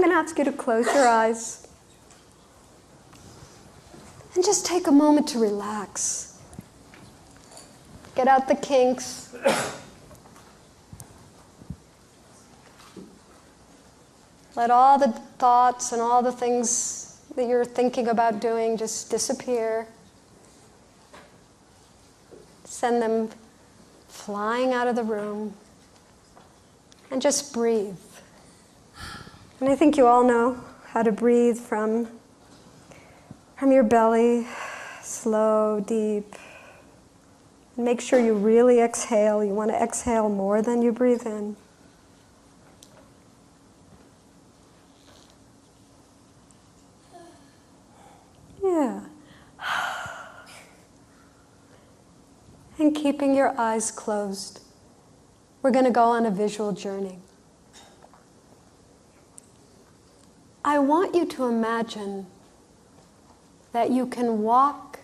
going to ask you to close your eyes and just take a moment to relax. Get out the kinks. Let all the thoughts and all the things that you're thinking about doing just disappear. Send them flying out of the room. And just breathe. And I think you all know how to breathe from your belly, slow, deep. And make sure you really exhale. You want to exhale more than you breathe in. Yeah. And keeping your eyes closed, we're going to go on a visual journey. I want you to imagine that you can walk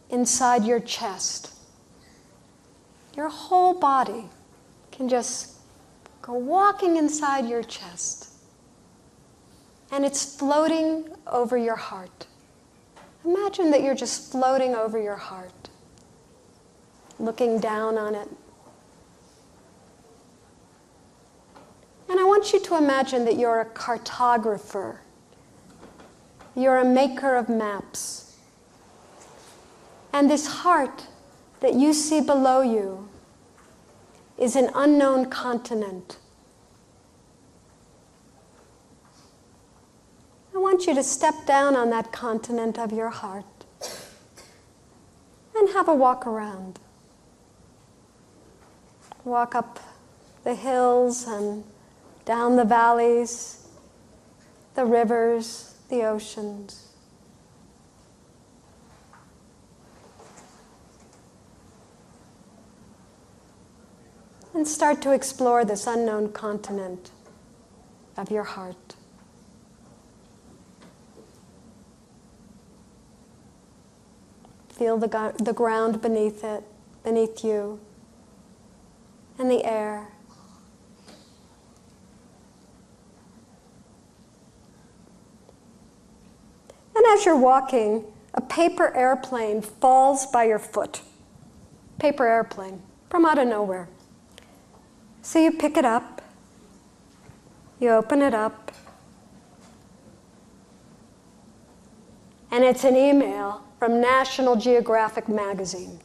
inside your chest. Your whole body can just go walking inside your chest. And it's floating over your heart. Imagine that you're just floating over your heart, looking down on it. And I want you to imagine that you're a cartographer. You're a maker of maps. And this heart that you see below you is an unknown continent. I want you to step down on that continent of your heart and have a walk around. Walk up the hills and down the valleys, the rivers, the oceans. And start to explore this unknown continent of your heart. Feel the ground beneath it, beneath you, and the air. And as you're walking, a paper airplane falls by your foot. Paper airplane, from out of nowhere. So you pick it up, you open it up, and it's an email from National Geographic magazine.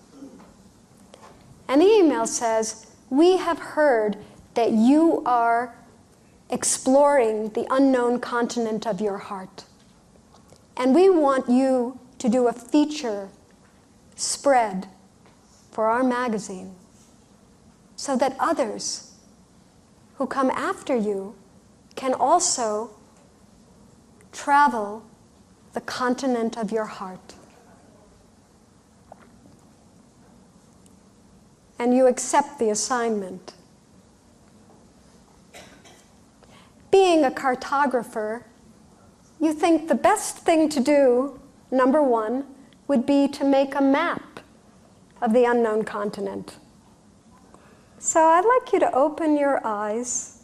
And the email says, "We have heard that you are exploring the unknown continent of your heart. And we want you to do a feature spread for our magazine so that others who come after you can also travel the continent of your heart." And you accept the assignment. Being a cartographer, you think the best thing to do, number one, would be to make a map of the unknown continent. So I'd like you to open your eyes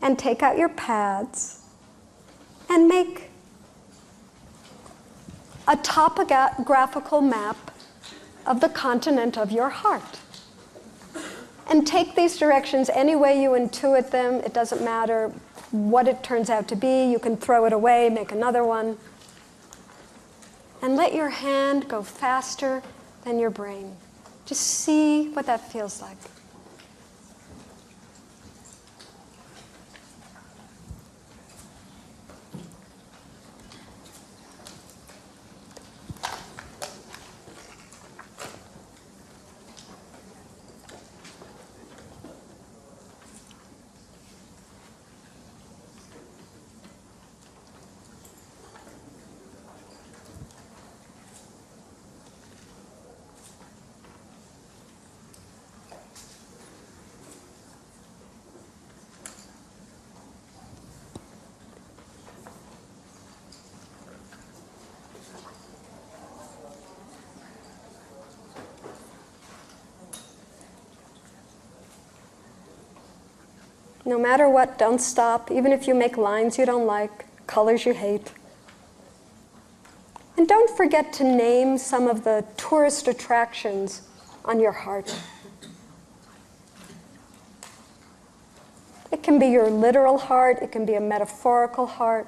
and take out your pads and make a topographical map of the continent of your heart. And take these directions any way you intuit them. It doesn't matter what it turns out to be. You can throw it away, make another one. And let your hand go faster than your brain. Just see what that feels like. No matter what, don't stop, even if you make lines you don't like, colors you hate. And don't forget to name some of the tourist attractions on your heart. It can be your literal heart, it can be a metaphorical heart.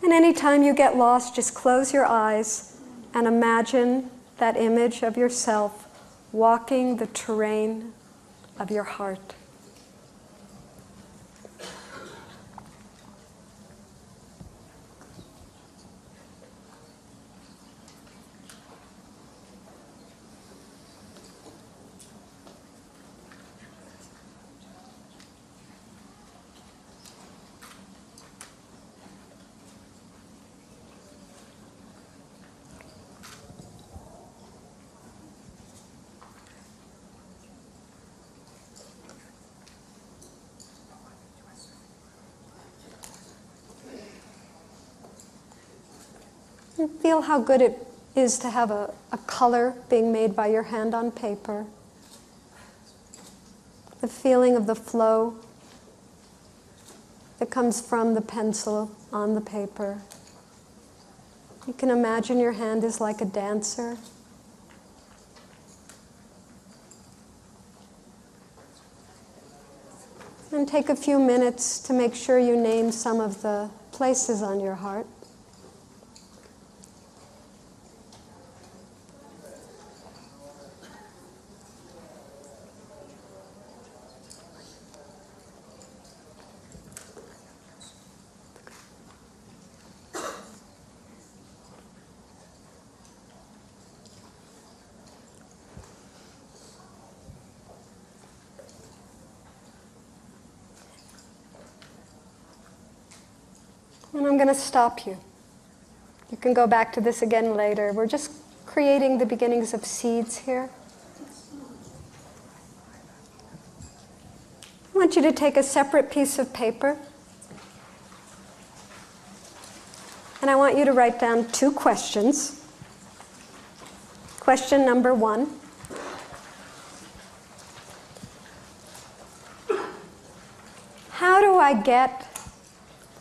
And anytime you get lost, just close your eyes and imagine that image of yourself walking the terrain of your heart. And feel how good it is to have a color being made by your hand on paper. The feeling of the flow that comes from the pencil on the paper. You can imagine your hand is like a dancer. And take a few minutes to make sure you name some of the places on your heart. And I'm going to stop you. You can go back to this again later. We're just creating the beginnings of seeds here. I want you to take a separate piece of paper. And I want you to write down 2 questions. Question number 1. How do I get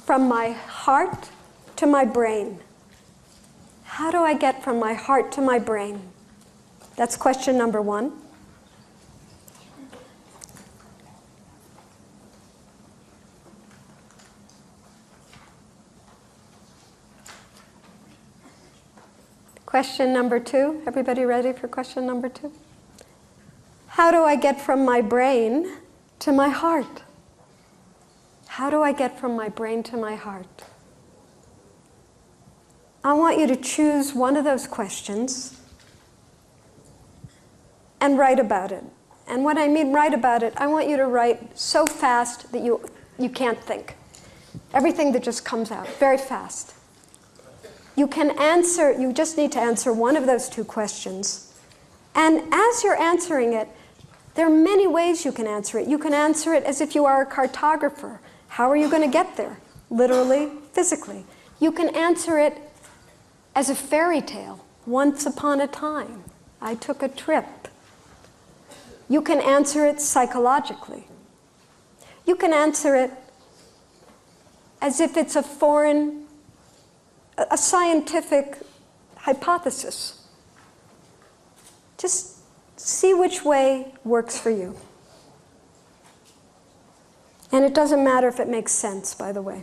from my heart to my brain? How do I get from my heart to my brain? That's question number 1. Question number 2. Everybody ready for question number 2? How do I get from my brain to my heart? How do I get from my brain to my heart? I want you to choose one of those questions and write about it. And when I mean write about it, I want you to write so fast that you can't think. Everything that just comes out, very fast. You just need to answer one of those 2 questions. And as you're answering it, there are many ways you can answer it. You can answer it as if you are a cartographer. How are you going to get there? Literally, physically. You can answer it as a fairy tale. Once upon a time, I took a trip. You can answer it psychologically. You can answer it as if it's a scientific hypothesis. Just see which way works for you. And it doesn't matter if it makes sense, by the way.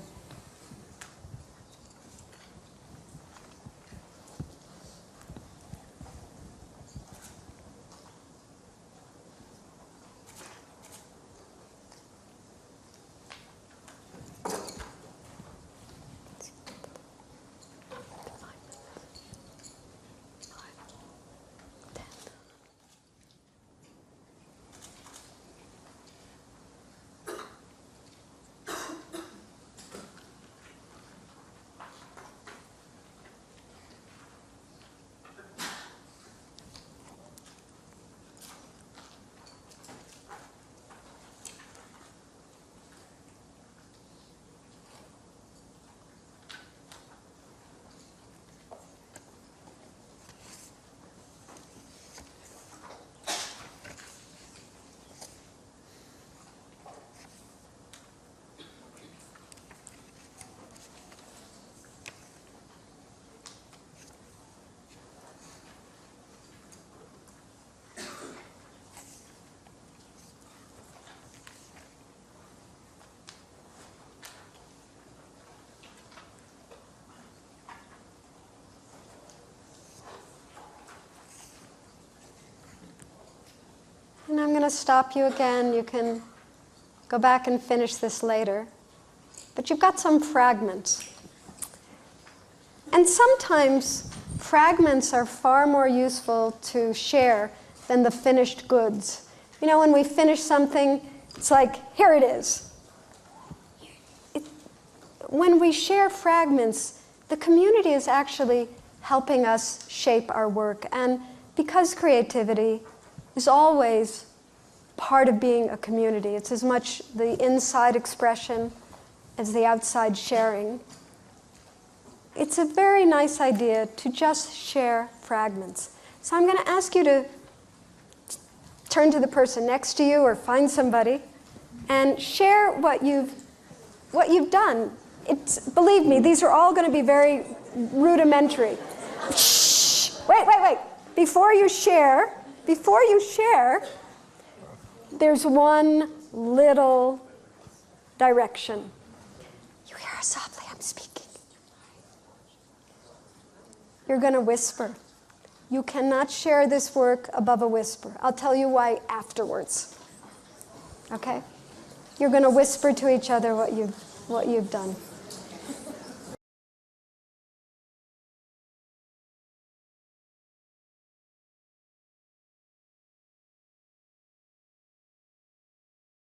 going to stop you again. You can go back and finish this later. But you've got some fragments. And sometimes fragments are far more useful to share than the finished goods. You know, when we finish something, it's like, here it is. When we share fragments, the community is actually helping us shape our work. And because creativity is always part of being a community, it's as much the inside expression as the outside sharing. It's a very nice idea to just share fragments. So I'm going to ask you to turn to the person next to you or find somebody and share what you've done. Believe me, these are all going to be very rudimentary. Shh! Wait. Before you share, there's one little direction. You hear how softly I'm speaking. You're going to whisper. You cannot share this work above a whisper. I'll tell you why afterwards. Okay? You're going to whisper to each other what you've done.